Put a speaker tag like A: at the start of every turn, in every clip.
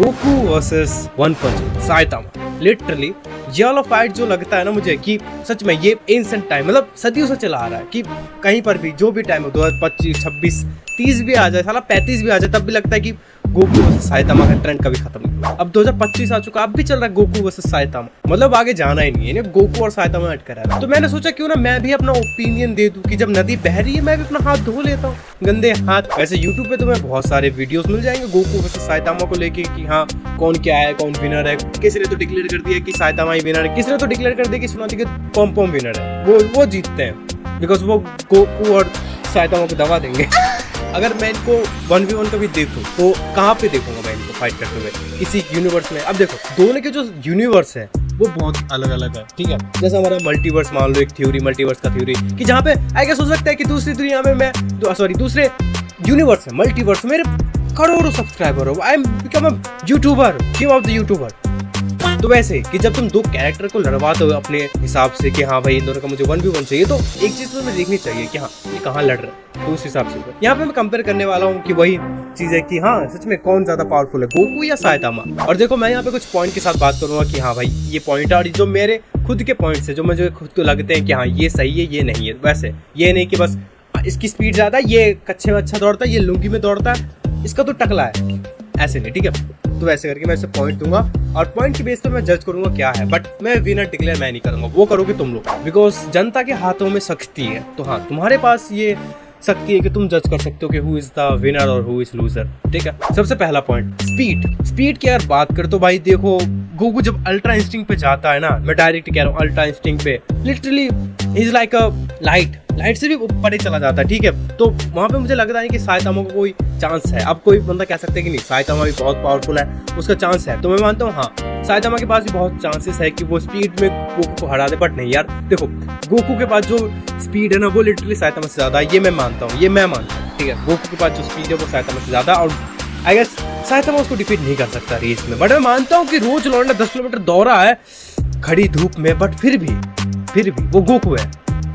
A: Goku versus one पंच Saitama. Literally ये वाला fight जो लगता है ना मुझे कि सच में ये एंशिएंट टाइम मतलब सदियों से चला आ रहा है कि कहीं पर भी जो भी टाइम हो 2025, 26, 30 भी आ जाए, साला 35 भी आ जाए, तब भी लगता है कि गोकू वर्सेस साइतामा का ट्रेंड कभी खत्म नहीं हुआ। अब 2025 आ चुका, अब भी चल रहा है गोकू वर्सेस साइतामा, मतलब आगे जाना ही नहीं है, गोकू और साइतामा हट कर है। तो मैंने सोचा क्यों ना मैं भी अपना ओपिनियन दे दूं कि जब नदी बह रही है मैं भी अपना हाथ धो लेता हूँ, गंदे हाथ। वैसे यूट्यूब पे तुम्हें बहुत सारे वीडियोस मिल जाएंगे गोकू वर्सेस साइतामा को लेके कि हाँ कौन क्या है, कौन विनर है। किसी ने तो डिक्लेयर कर दिया कि साइतामा ही विनर है, किसी ने तो डिक्लेयर कर दिया कि सुनाती के पॉम विनर है, वो जीतते हैं बिकॉज वो गोकू और साइतामा को दबा देंगे। अगर मैं इनको 1v1 का भी देखूं तो कहाँ पे देखूंगा मैं इनको फाइट करते हुए, किसी यूनिवर्स में। अब देखो दोनों के जो यूनिवर्स है वो बहुत अलग अलग है, ठीक है। जैसे हमारा मल्टीवर्स मान लो, एक थ्योरी मल्टीवर्स का थ्योरी कि जहाँ पे आई गेस हो सकता है कि दूसरी दुनिया में मैं दूसरे यूनिवर्स है मल्टीवर्स मेरे करोड़ों सब्सक्राइबर हो, I am become a YouTuber, king of the YouTuber. तो वैसे कि जब तुम दो कैरेक्टर को लड़वाते हो अपने हिसाब से कि हाँ भाई इन दोनों का मुझे 1v1 चाहिए, तो एक चीज तो तुम्हें देखनी चाहिए कि हाँ ये कहाँ लड़ रहा है, तो उस हिसाब से यहाँ पे मैं कंपेयर करने वाला हूँ कि वही चीज है कि हाँ सच में कौन ज्यादा पावरफुल है, गोकू या साइतामा। और देखो मैं यहाँ पे कुछ पॉइंट के साथ बात करूंगा कि हाँ भाई ये पॉइंट है और जो मेरे खुद के पॉइंट्स है जो मुझे खुद को लगते हैं कि हाँ ये सही है ये नहीं है। वैसे ये नहीं कि बस इसकी स्पीड ज्यादा है, ये कच्चे में अच्छा दौड़ता है, ये लुंगी में दौड़ता है, इसका तो टकला है, ऐसे नहीं, ठीक है। तो वैसे करके मैं इसे पॉइंट दूंगा और पॉइंट के बेस पे मैं जज करूंगा क्या है, बट मैं विनर डिक्लेयर मैं नहीं करूंगा, वो करोगे तुम लोग, बिकॉज जनता के हाथों में शक्ति है। तो हाँ तुम्हारे पास ये शक्ति है कि तुम जज कर सकते हो कि हु इज द विनर और हु इज लूजर, ठीक है। सबसे पहला पॉइंट स्पीड की अगर बात कर तो भाई देखो गोकू जब अल्ट्रा इंस्टिंक्ट पे जाता है ना, मैं डायरेक्ट कह रहा हूँ अल्ट्रा इंस्टिंक्ट पे, literally is like a light से भी ऊपर ही चला जाता है, ठीक है। तो वहाँ पे मुझे लगता है कि साइतामा को कोई चांस है। अब कोई बंदा कह सकता है कि नहीं साइतामा भी बहुत पावरफुल है, उसका चांस है, तो मैं मानता हूँ हाँ साइतामा के पास भी बहुत चांसेस है कि वो स्पीड में गोकू को हरा दे। बट नहीं यार देखो गोकू के पास जो स्पीड है ना वो लिटरली साइतामा से ज्यादा है, ये मैं मानता हूँ, ठीक है। गोकू के पास जो स्पीड है वो साइतामा से ज्यादा, और आई गेस साइतामा उसको डिफीट नहीं कर सकता रेस में। बट मैं मानता हूँ कि रोज लौंडा 10 किलोमीटर दौड़ा है खड़ी धूप में, बट फिर भी वो गोकू है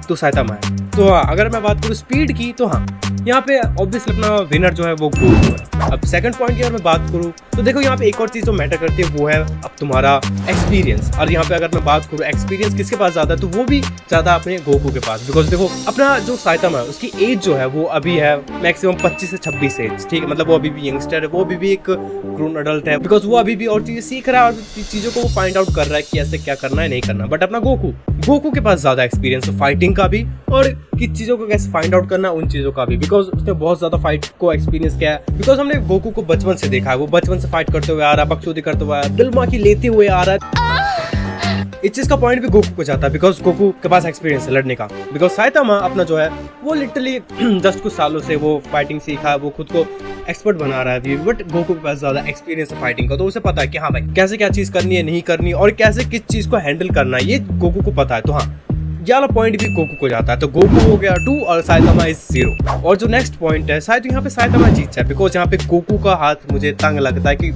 A: तो साइतामा है। तो हाँ अगर मैं बात करूँ स्पीड की तो हाँ यहाँ पे ऑब्वियसली अपना विनर जो है वो गोकू है। अब सेकंड पॉइंट की अगर मैं बात करूँ तो देखो यहाँ पे एक और चीज जो मैटर करती है वो है अब तुम्हारा एक्सपीरियंस। और यहाँ पे अगर मैं बात करूँ एक्सपीरियंस किसके पास ज्यादा है तो वो भी ज्यादा अपने गोकू के पास, बिकॉज देखो अपना जो साइतामा है उसकी एज जो है वो अभी है मैक्सिमम 25 से 26 एज, ठीक है। मतलब वो अभी भी यंगस्टर है, वो अभी भी एक ग्रोन अडल्ट है, बिकॉज वो अभी भी और चीजें सीख रहा है और चीजों को वो फाइंड आउट कर रहा है कि ऐसे क्या करना है नहीं करना। बट अपना गोकू के पास ज्यादा एक्सपीरियंस है फाइटिंग का भी और किस चीजों को कैसे फाइंड आउट करना उन चीजों का भी, बिकॉज उसने बहुत ज्यादा फाइट को एक्सपीरियंस किया है। बिकॉज हमने गोकू को बचपन से देखा है, वो बचपन से फाइट करते हुए आ रहा है, बकचोदी करते हुए आ रहा है, दिल माँ की लेते हुए आ रहा है। इस चीज का पॉइंट भी गोकू को जाता है बिकॉज गोकू के पास एक्सपीरियंस है लड़ने का। बिकॉज साइतामा अपना जो है वो लिटरली जस्ट कुछ सालों से वो फाइटिंग सीखा है, वो खुद को एक्सपर्ट बना रहा है अभी, बट गोकू के पास ज्यादा एक्सपीरियंस है फाइटिंग का, तो उसे पता है कि हाँ भाई कैसे क्या चीज करनी है नहीं करनी और कैसे किस चीज को हैंडल करना है, ये गोकू को पता है। तो हाँ ये वाला पॉइंट भी गोकू को जाता है, तो गोकू हो गया 2 और साइतामा इज 0। और जो नेक्स्ट पॉइंट है शायद यहाँ पे साइतामा जीत जाए, बिकॉज यहाँ पे गोकू का हाथ मुझे तंग लगता है कि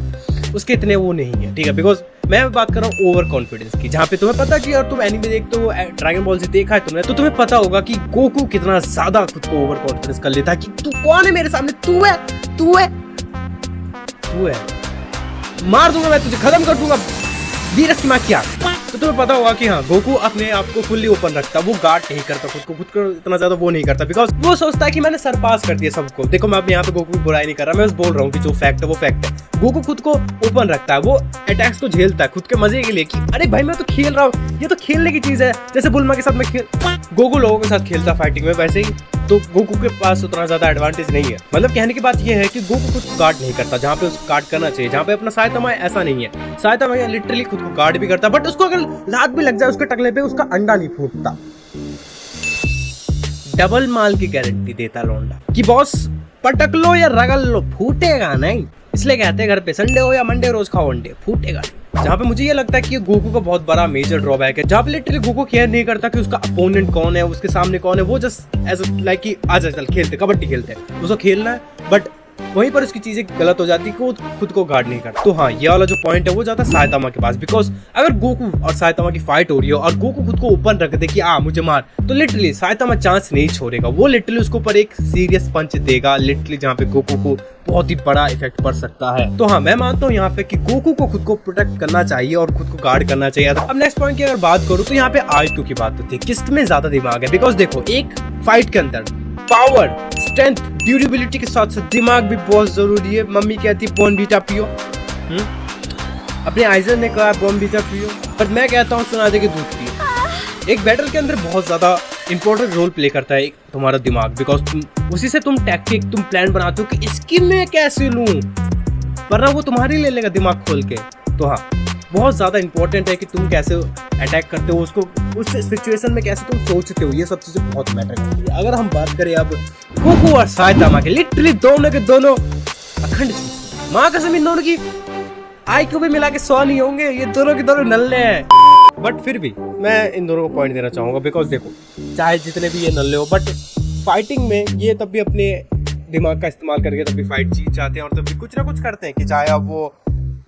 A: उसके इतने वो नहीं है, ठीक है। बिकॉज मैं बात कर रहा हूँ ओवर कॉन्फिडेंस की, जहाँ पे तुम्हें पता कि यार तुम एनीमे देखते हो, ड्रैगन बॉल से देखा है तुमने, तो तुम्हें पता होगा कि गोकू कितना ज्यादा खुद को ओवर कॉन्फिडेंस कर लेता है कि तू कौन है मेरे सामने, तू है मार दूंगा मैं तुझे, खत्म कर दूंगा वीरस की माँ क्या। तो तुम्हें पता होगा कि हाँ गोकू अपने आप को फुल्ली ओपन रखता, वो गार्ड नहीं करता खुद को इतना ज्यादा वो नहीं करता, बिकॉज वो सोचता है कि मैंने सरपास कर दिया सबको। देखो मैं अब यहाँ पे गोकू की बुराई नहीं कर रहा, मैं बस बोल रहा हूँ कि जो फैक्ट है वो फैक्ट है। गोकू खुद को ओपन रखता है, वो अटैक्स को झेलता है खुद के मजे के लिए कि अरे भाई मैं तो खेल रहा हूँ, ये तो खेलने की चीज है। जैसे बुल्मा के साथ मैं गोकू लोगों के साथ खेलता फाइटिंग में, वैसे ही तो गोकू के पास उतना ज्यादा एडवांटेज नहीं है। मतलब कहने की बात ये है कि गोकू खुद को गार्ड नहीं करता जहाँ पे उसको गार्ड करना चाहिए, जहाँ पे अपना साइतामा ऐसा नहीं है। साइतामा लिटरली खुद को गार्ड भी करता, बट उसको अगर लात भी लग जाए उसके टकले पे उसका अंडा नहीं फूटता। डबल माल की गारंटी देता लौंडा कि बॉस पटक लो या रगल लो फूटेगा नहीं। इसलिए कहते हैं घर पे संडे हो या मंडे रोज खाओ अंडे, फूटेगा। जहाँ पे मुझे ये लगता है कि गोकू का बहुत बड़ा मेजर ड्रॉबैक है, जहाँ पे लिटरली गोकू केयर नहीं करता कि उसका अपोनेंट कौन है, उसके सामने कौन है, वो जस्ट एज लाइक कि आजा चल खेलते कबड्डी खेलते हैं, उसको खेलना है। बट वहीं पर उसकी चीजें गलत हो जाती है कि वो खुद को गार्ड नहीं करता। तो हाँ, ये वाला जो पॉइंट है वो जाता है साइतामा के पास, बिकॉज अगर गोकू और साइतामा की फाइट हो रही हो और गोकू खुद को ओपन रख दे कि मुझे मार, तो लिटरली साइतामा चांस नहीं छोड़ेगा। वो लिटरली उसके ऊपर एक सीरियस पंच देगा लिटरली, जहाँ पे गोकू को बहुत ही बड़ा इफेक्ट पड़ सकता है। तो हाँ, मैं मानता हूँ यहाँ पे कि गोकू को खुद को प्रोटेक्ट करना चाहिए और खुद को गार्ड करना चाहिए। अब नेक्स्ट पॉइंट की अगर बात करूँ तो यहाँ पे आई2 की बात होती है, किसमें ज्यादा दिमाग है। बिकॉज देखो, एक फाइट के अंदर पावर, स्ट्रेंथ, ड्यूरेबिलिटी के साथ साथ दिमाग भी बहुत जरूरी है। मम्मी कहती है बॉर्नवीटा पियो, अपने आइजर ने कहा बॉर्नवीटा पियो, पर मैं कहता हूँ सुना दे के दूध पियो। एक बैटल के अंदर बहुत ज्यादा इंपॉर्टेंट रोल प्ले करता है तुम्हारा दिमाग, बिकॉज उसी से तुम टैक्टिक, तुम प्लान बनाते हो कि इसकी मैं कैसे लूं, वरना वो तुम्हारी ले लेगा दिमाग खोल के। तो हाँ, बहुत ज्यादा इंपॉर्टेंट है कि तुम कैसे अटैक करते हो उसको, उस सिचुएशन में कैसे तुम सोचते हो, ये सब चीजें बहुत मैटर करती है। अगर हम बात करें अब गोकू और साइतामा के, लिटरली दोनों के दोनों अखंड, माँ कसम इन दोनों की IQ भी मिला के 100 नहीं होंगे, ये दोनों के दोनों नल्ले हैं। बट फिर भी मैं इन दोनों को पॉइंट देना चाहूंगा, बिकॉज देखो, चाहे जितने भी ये नल्ले हो, बट फाइटिंग में ये तब भी अपने दिमाग का इस्तेमाल करके तब भी फाइट जीत जाते हैं और तब भी कुछ ना कुछ करते हैं, कि चाहे अब वो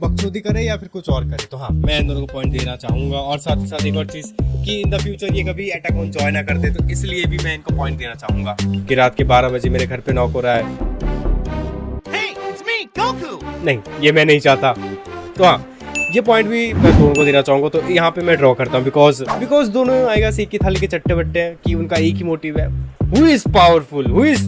A: बकचोदी करे या फिर कुछ और करे। तो हाँ, मैं इन दोनों को पॉइंट देना चाहूंगा। और साथ ही साथ एक और चीज कि इन द फ्यूचर ये कभी अटैक ऑन जॉइन ना करते, तो इसलिए भी मैं इनको पॉइंट देना चाहूंगा कि रात के 12 बजे मेरे घर पे नॉक हो रहा है। Hey, it's me, Goku! नहीं, ये मैं नहीं चाहता। तो हाँ, ये पॉइंट भी मैं दोनों को देना चाहूंगा। तो यहाँ पे मैं ड्रॉ करता हूँ, बिकॉज दोनों आएगा एक ही थाली के चट्टे बट्टे हैं, कि उनका एक ही मोटिव है, who is powerful, who is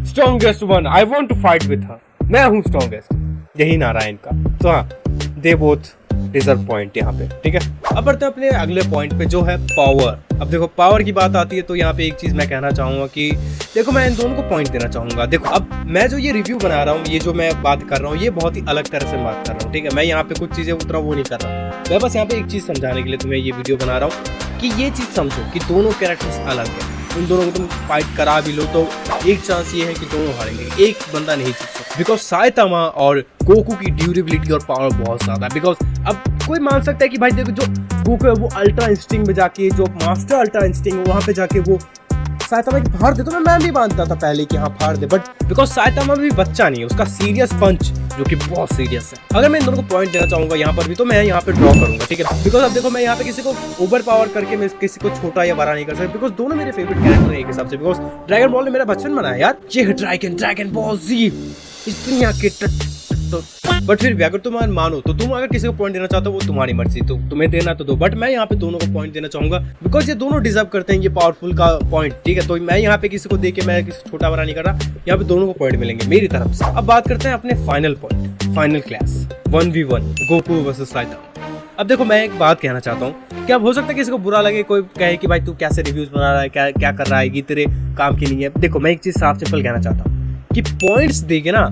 A: strongest one, I want to fight with her, मैं हूँ स्ट्रॉन्गेस्ट, यही नारा है इनका। तो हाँ, दे बोथ डिजर्व पॉइंट यहाँ पे, ठीक है। अब बढ़ते हैं अपने अगले पॉइंट पे, जो है पावर। अब देखो, पावर की बात आती है तो यहाँ पे एक चीज मैं कहना चाहूंगा कि देखो, मैं इन दोनों को पॉइंट देना चाहूंगा। देखो, अब मैं जो ये रिव्यू बना रहा हूँ, ये जो मैं बात कर रहा हूँ, ये बहुत ही अलग तरह से बात कर रहा हूँ, ठीक है। मैं यहाँ पे कुछ चीजें उतना वो नहीं कर रहा, मैं बस यहाँ पे एक चीज समझाने के लिए तुम्हें ये वीडियो बना रहा हूँ कि ये चीज समझो कि दोनों कैरेक्टर्स अलग है। उन दोनों को तुम फाइट करा भी लो तो एक चांस ये है कि दोनों हारेंगे, एक बंदा नहीं जीत सकता। बिकॉज साइतामा और गोकू की ड्यूरेबिलिटी और पावर बहुत ज्यादा है। बिकॉज अब कोई मान सकता है कि भाई देखो, जो गोकू है वो अल्ट्रा इंस्टिंक्ट में जाके, जो मास्टर अल्ट्रा इंस्टिंक्ट है वहां पे जाके वो साइतामा की फाड़ दे, तो मैं भी मानता था पहले कि हाँ फाड़ दे, बट बिकॉज साइतामा भी बच्चा नहीं है, उसका सीरियस पंच जो कि बहुत सीरियस है। अगर मैं इन दोनों को पॉइंट देना चाहूंगा यहाँ पर भी, तो मैं यहाँ पे ड्रॉ करूंगा, ठीक है। बिकॉज अब देखो, मैं यहाँ पे किसी को ओवर पावर करके मैं किसी को छोटा या बड़ा नहीं कर सकता, बिकॉज दोनों मेरे फेवरेट कैरेक्टर है एक हिसाब से। बिकॉज ड्रैगन बॉल ने मेरा बचपन बनाया यार, ये ड्रैगन बॉल जी इस दुनिया के बट फिर भी अगर तुम मानो तो तुम अगर किसी को पॉइंट देना चाहते हो वो तुम्हारी मर्जी, तो तुम्हें देना तो दो, बट मैं यहाँ पे दोनों को पॉइंट देना चाहूंगा बिकॉज ये दोनों डिजर्व करते हैं ये पावरफुल का पॉइंट, ठीक है। तो मैं यहाँ पे किसी को देके मैं किसी छोटा बड़ा नहीं कर रहा, यहाँ पे दोनों को पॉइंट मिलेंगे मेरी तरफ से। अब बात करते हैं अपने final point, final class 1v1 Goku versus Saitama. अब देखो, मैं एक बात कहना चाहता हूँ कि अब हो सकता है किसी को बुरा लगे, कोई कहे कि भाई तू कैसे रिव्यूज बना रहा है, क्या कर रहा है, ये तेरे काम की नहीं है। देखो, मैं एक चीज साफ सिंपल कहना चाहता हूँ कि पॉइंट्स देके ना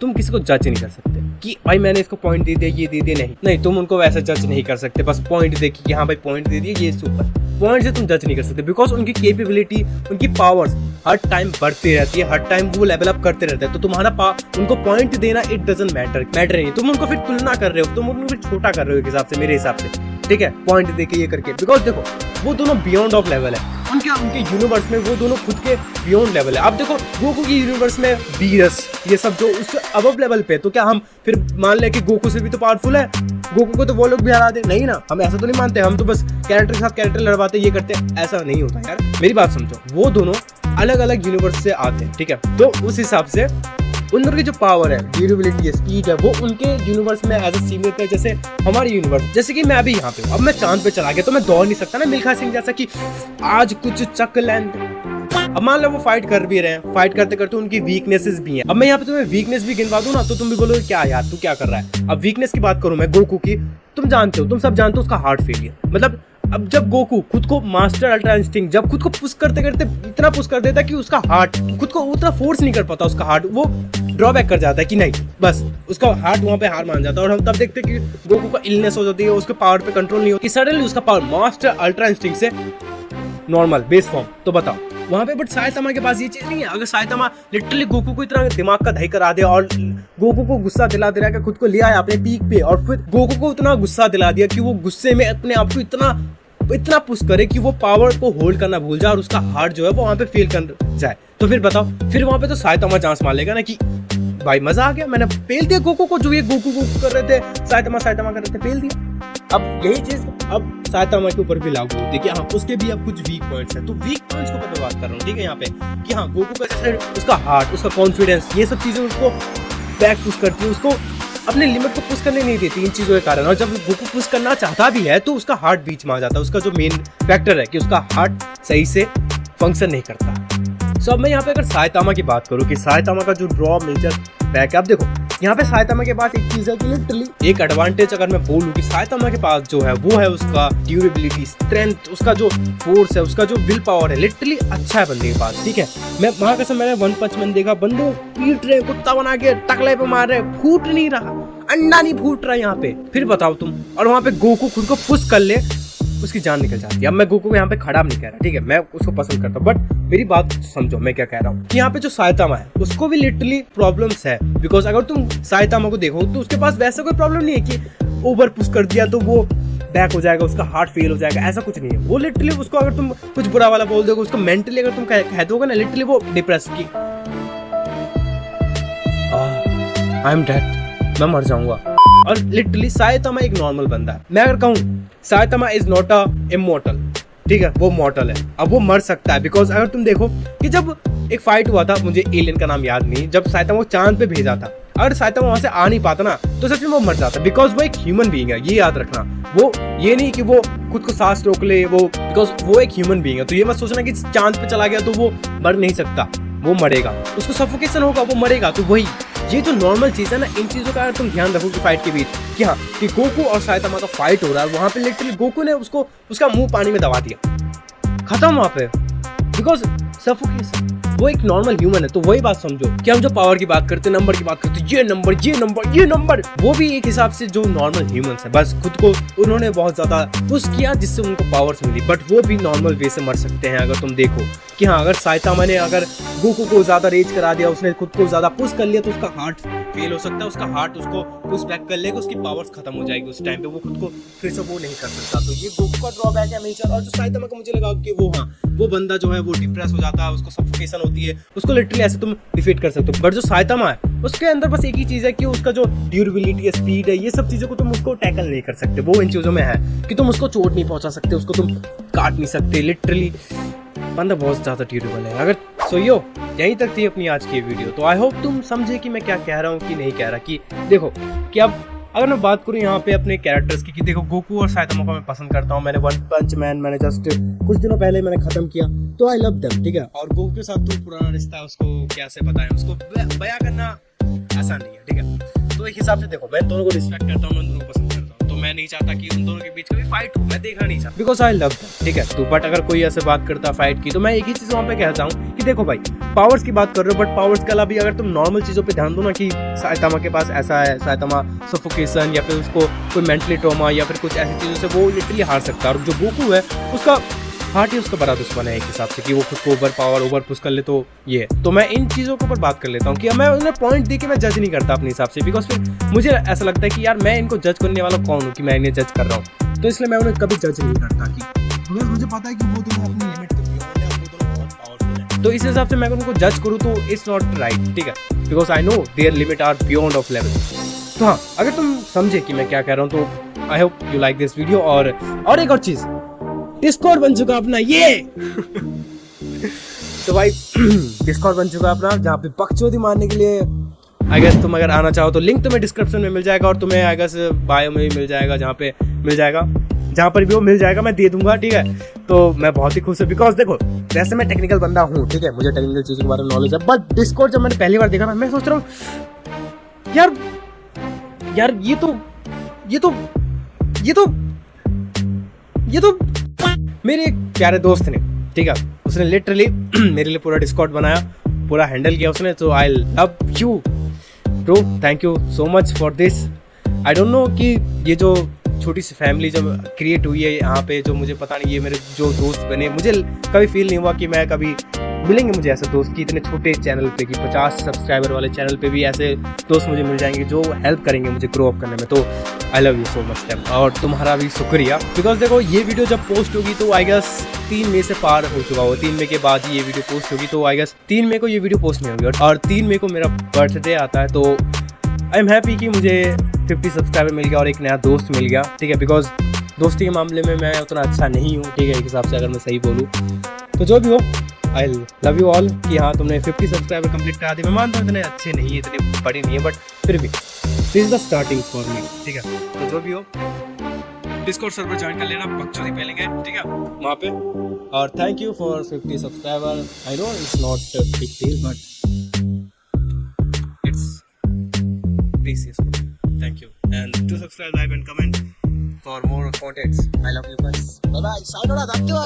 A: तुम किसी को जज नहीं कर सकते कि भाई मैंने इसको पॉइंट दे दिया, ये दे दिया, नहीं, तुम उनको वैसे जज नहीं कर सकते। बस पॉइंट देखिए कि हाँ भाई पॉइंट दे दिए, ये सुपर, पॉइंट से तुम जज नहीं कर सकते। बिकॉज उनकी कैपेबिलिटी, उनकी पावर्स हर टाइम बढ़ती रहती है, हर टाइम वो लेवल अप करते रहते हैं। तो तुम्हारा उनको पॉइंट देना इट डजंट मैटर नहीं, तुम उनको फिर तुलना कर रहे हो, तुम उनको फिर छोटा कर रहे हो एक हिसाब से, मेरे हिसाब से, ठीक है, पॉइंट देके ये करके। बिकॉज देखो, वो दोनों बियॉन्ड ऑफ लेवल है, उनके यूनिवर्स में वो दोनों खुद के बियॉन्ड लेवल है। अब देखो, गोकू की यूनिवर्स में बीरस ये सब जो उससे अबव लेवल पे, तो क्या हम फिर मान ले कि गोकू से भी तो पावरफुल है, गोकू को तो वो लोग भी हरा दे? नहीं ना, हम ऐसा तो नहीं मानते, हम तो बस कैरेक्टर के साथ कैरेक्टर लड़वाते, ये करते, ऐसा नहीं होता यार, मेरी बात समझो। वो दोनों अलग अलग यूनिवर्स से आते हैं, ठीक है। तो उस हिसाब से उन दोनों की जो पावर है, ड्यूरेबिलिटी है, स्पीड है, वो उनके यूनिवर्स में एज ए सीमित है, जैसे हमारे यूनिवर्स। जैसे कि मैं अभी यहाँ पे हूँ, अब मैं चांद पे चला गया तो मैं दौड़ नहीं सकता ना मिल्खा सिंह जैसा कि आज कुछ चक लेंथ। अब मान लो वो फाइट कर भी रहे हैं, फाइट करते करते उनकी वीकनेसेस भी हैं। अब मैं यहाँ पे तुम्हें वीकनेस भी गिनवा दूं ना, तो तुम भी बोलोगे क्या यार तू क्या कर रहा है। अब वीकनेस की बात करूं मैं गोकू की, तुम जानते हो, तुम सब जानते हो उसका हार्ट फेलियर। मतलब अब जब गोकू खुद को मास्टर अल्ट्रा इंस्टिंक्ट जब खुद को पुश करते करते इतना पुश कर देता है कि उसका हार्ट खुद को उतना फोर्स नहीं कर पाता, उसका हार्ट वो ड्रॉबैक कर जाता है कि नहीं, बस उसका हार्ट वहां पे हार मान जाता है। और हम तब देखते हैं कि गोकू का इलनेस हो जाती है, उसके पावर पे कंट्रोल नहीं होती, सडनली उसका पावर मास्टर अल्ट्रा इंस्टिंक्ट से नॉर्मल बेस फॉर्म। तो बताओ वहां पे, बट साइतामा के पास ये चीज नहीं है। अगर साइतामा लिटरली गोकू को इतना दिमाग का दही करा दे और गोकू को गुस्सा दिला दे रहा है कि खुद को ले आया अपने पीक पे, और फिर गोकू को इतना गुस्सा दिला दिया कि वो गुस्से में अपने आप को इतना पुश करे कि वो पावर को होल्ड करना भूल जाए और उसका हार्ट जो है वो वहां पे फेल कर जाए, तो फिर बताओ, फिर वहां पे तो साइतामा चांस मान लेगा ना कि भाई मजा आ गया, मैंने पेल दिया गोकू को, जो ये गोकू कर रहे थे, साइतामा कर रहे थे, पेल दिया। अब यही चीज अब साइतामा के ऊपर भी लागू होती है कि हाँ उसके भी अब कुछ वीक पॉइंट्स हैं, तो वीक पॉइंट्स को मैं बात कर रहा हूँ, ठीक है, यहाँ पे कि हाँ गोकू का जैसे उसका हार्ट, उसका कॉन्फिडेंस, ये सब चीजें उसको बैक पुश करती है, उसको अपने लिमिट को पुश करने नहीं देती इन चीजों के कारण। और जब गोकू पुश करना चाहता भी है तो उसका हार्ट बीच में आ जाता है, उसका जो मेन फैक्टर है कि उसका हार्ट सही से फंक्शन नहीं करता। सो अब मैं यहाँ पे अगर साइतामा की बात करूँ कि साइतामा का जो ड्रॉ मेजर बैक है, अब देखो यहाँ पे साइतामा के पास एक चीज है कि लिटरली एक एडवांटेज अगर मैं बोलूँ कि साइतामा के पास जो है वो है उसका ड्यूरेबिलिटी, स्ट्रेंथ, उसका जो फोर्स है, उसका जो विल पावर है, लिटरली अच्छा है बंदे के पास, ठीक है। मैं वहां कसम मैंने वन पंच मैन देखा, बंदे पीट रहे, कुत्ता बना के टकले पे मार रहे, फूट नहीं रहा, अंडा नहीं फूट रहा यहाँ पे, फिर बताओ तुम। और वहां पे गोकू खुद को पुश कर ले, उसकी जान निकल जाती है। अब मैं गोकू को यहाँ पे खराब नहीं कह रहा, ठीक है, मैं उसको पसंद करता हूँ, बट मेरी बात समझो मैं क्या कह रहा हूँ कि यहाँ पे जो साइतामा है उसको भी लिटरली प्रॉब्लम्स है। बिकॉज अगर तुम साइतामा को देखो तो उसके पास वैसा कोई प्रॉब्लम नहीं है कि ओवर पुश कर दिया तो वो बैक हो जाएगा, उसका हार्ट फेल हो जाएगा, ऐसा कुछ नहीं है। वो लिटरली उसको अगर तुम कुछ बुरा वाला बोल दोगे, उसको मेंटली अगर तुम कह दोगे ना, लिटरली वो डिप्रेस की आई एम डेड, मैं मर जाऊंगा। और लिटरली साइतामा एक नॉर्मल बंदा है। मैं अगर कहूँ Saitama is not a immortal, ठीक है, वो मॉर्टल है। अब वो मर सकता है बिकॉज अगर तुम देखो कि जब एक फाइट हुआ था, मुझे एलियन का नाम याद नहीं, जब साइतामा को चांद पे भेजा था, अगर साइतामा वहां से आ नहीं पाता ना तो सच में वो मर जाता, बिकॉज वो एक ह्यूमन बीइंग है, ये याद रखना। वो ये नहीं कि वो खुद को सांस रोक ले, वो बिकॉज वो एक ह्यूमन बीइंग है। तो ये मत सोचना कि चांद पे चला गया तो वो मर नहीं सकता, वो मरेगा, उसको सफोकेशन होगा, वो मरेगा। तो वही ये जो नॉर्मल चीज है ना, इन चीजों का अगर तुम ध्यान रखो कि फाइट के बीच कि हाँ कि गोकू और साइतामा का फाइट हो रहा है, वहां पे लिटरली गोकू ने उसको उसका मुंह पानी में दबा दिया, खत्म वहां पे, बिकॉज सफोकेशन। वो एक नॉर्मल ह्यूमन है। तो वही बात समझो कि हम जो पावर की बात करते, नंबर की बात करते, ये नंबर, वो भी एक हिसाब से जो नॉर्मल ह्यूमंस है, बस खुद को उन्होंने बहुत ज्यादा पुश किया जिससे उनको पावर्स मिली, बट वो भी नॉर्मल वे से मर सकते हैं। अगर तुम देखो कि हाँ अगर साइतामा ने अगर गोकू को ज्यादा रेज करा दिया, उसने खुद को ज्यादा पुश कर लिया तो उसका हार्ट फेल हो सकता है, उसका हार्ट उसको पुश बैक कर लेगा, उसकी पावर्स खत्म हो जाएगी उस टाइम पे, वो खुद को फिर से वो नहीं कर सकता। तो ये गोकू का ड्रॉबैक है हमेशा। और जो साइतामा का मुझे लगा कि वो हाँ वो बंदा जो है वो डिप्रेस हो जाता है, उसको सफोकेशन होती है, उसको लिटरली ऐसे तुम डिफीट कर सकते हो। बट जो साइतामा है उसके अंदर बस एक ही चीज है कि उसका जो ड्यूरेबिलिटी है, स्पीड है, ये सब चीजों को तुम उसको टैकल नहीं कर सकते। वो इन चीजों में है कि तुम उसको चोट नहीं पहुंचा सकते, उसको तुम काट नहीं सकते, लिटरली बंदा बहुत ज्यादा ड्यूरेबल है। अगर सो यो यहीं तक थी अपनी आज की वीडियो। तो आई होप तुम समझे कि मैं क्या कह रहा हूँ कि नहीं कह रहा। कि देखो कि अब अगर मैं बात करूँ यहाँ पे अपने कैरेक्टर्स की, कि देखो गोकू और साइतामा को मैं पसंद करता हूँ। मैंने वन पंच मैन मैंने जस्ट कुछ दिनों पहले मैंने खत्म किया, तो आई लव देम, ठीक है। और गोकू के साथ तो पुराना रिश्ता है, उसको कैसे बताएं, उसको बयां करना आसान नहीं है, ठीक है। तो एक हिसाब से देखो मैं दोनों को रिस्पेक्ट करता हूँ, मैं दोनों को पसंद करता हूँ, तो मैं नहीं चाहता कि उन दोनों के बीच कभी फाइट हो, मैं देखना नहीं चाहता, बिकॉज आई लव देम, ठीक है। तो बट अगर कोई ऐसे बात करता फाइट की, तो मैं एक ही चीज वहाँ पे कहता हूँ कि देखो भाई पावर्स की बात कर रहे हो, बट पावर्स के अलावा भी अगर तुम नॉर्मल चीजों पे ध्यान दो ना, कि साइतामा के पास ऐसा है, साइतामा सफोकेशन या फिर उसको कोई मेंटली ट्रॉमा या फिर कुछ ऐसी चीजों से वो लिटरली हार सकता है। और जो गोकू है उसका हार्ट ही उसका बड़ा दुश्मन है एक हिसाब से, कि वो खुद को ओवर पावर ओवर पुश कर ले। तो ये तो मैं इन चीज़ों के ऊपर बात कर लेता हूँ कि मैं उन्हें पॉइंट दे के मैं जज नहीं करता अपने हिसाब से, बिकॉज फिर मुझे ऐसा लगता है कि यार मैं इनको जज करने वाला कौन हूँ कि मैं इन्हें जज कर रहा हूँ। तो इसलिए मैं उन्हें कभी जज नहीं करता, कि मुझे पता है कि वो दोनों अपनी लिमिट के बियॉन्ड है, वो दोनों बहुत पावरफुल है। तो इस हिसाब से मैं उनको जज करूँ तो इट्स नॉट राइट, ठीक है, because I know their limit are beyond of level. तो हाँ अगर तुम समझे कि मैं क्या कह रहा हूँ, तो I hope you like this video. और एक और चीज़, डिस्कॉर्ड बन चुका अपना ये तो भाई डिस्कॉर्ड बन चुका अपना, जहाँ पे बकचोदी मारने के लिए आई गेस तुम अगर आना चाहो तो लिंक तुम्हें डिस्क्रिप्शन में मिल जाएगा, और तुम्हें आई गेस बायो में भी मिल जाएगा, जहाँ पे मिल जाएगा, जहाँ पर भी वो मिल जाएगा मैं दे दूंगा, ठीक है। तो मैं बहुत ही खुश हूँ, बिकॉज देखो वैसे मैं टेक्निकल बंदा हूँ, ठीक है, मुझे टेक्निकल चीज़ों के बारे में नॉलेज है, बट डिस्कॉर्ड जब मैंने पहली बार देखा ना, मैं सोच रहा हूँ यार ये तो मेरे एक प्यारे दोस्त ने, ठीक है, उसने लिटरली मेरे लिए पूरा डिस्कॉर्ड बनाया, पूरा हैंडल किया उसने। तो I love you bro, thank you so much for this. I don't know कि ये जो छोटी सी फैमिली जब क्रिएट हुई है यहाँ पे, जो मुझे पता नहीं, ये मेरे जो दोस्त बने, मुझे कभी फील नहीं हुआ कि मैं कभी मिलेंगे मुझे ऐसे दोस्त कि इतने छोटे चैनल पे कि 50 सब्सक्राइबर वाले चैनल पे भी ऐसे दोस्त मुझे मिल जाएंगे जो हेल्प करेंगे मुझे ग्रो अप करने में। तो I love you so much them, और तुम्हारा भी शुक्रिया। बिकॉज देखो ये वीडियो जब पोस्ट होगी तो आई गेस 3 मई से पार हो चुका हो, 3 मई के बाद ही ये वीडियो पोस्ट होगी, तो आई गेस 3 मई को ये वीडियो पोस्ट नहीं होगी, और 3 मई को मेरा बर्थडे आता है। तो आई एम हैप्पी कि मुझे 50 सब्सक्राइबर मिल गया और एक नया दोस्त मिल गया, ठीक है। बिकॉज दोस्ती के मामले में मैं उतना अच्छा नहीं हूँ, ठीक है, एक हिसाब से अगर मैं सही बोलूँ तो। जो भी हो, आई लव यू ऑल कि हाँ तुमने 50 सब्सक्राइबर कंप्लीट करा दी। मैं मानता हूँ इतने अच्छे नहीं है, इतनी बड़ी नहीं है, बट फिर भी this is the starting for me, ठीक है। तो जो भी हो, डिस्कॉर्ड सर्वर ज्वाइन कर लेना, बकचोदी पेलेंगे, ठीक है, वहाँ पे। और thank you for 50 subscriber. I know it's not big deal, but it's precious. Thank you, and do subscribe, like and comment for more contents. I love you guys. Bye bye. Sayonara. Thank you.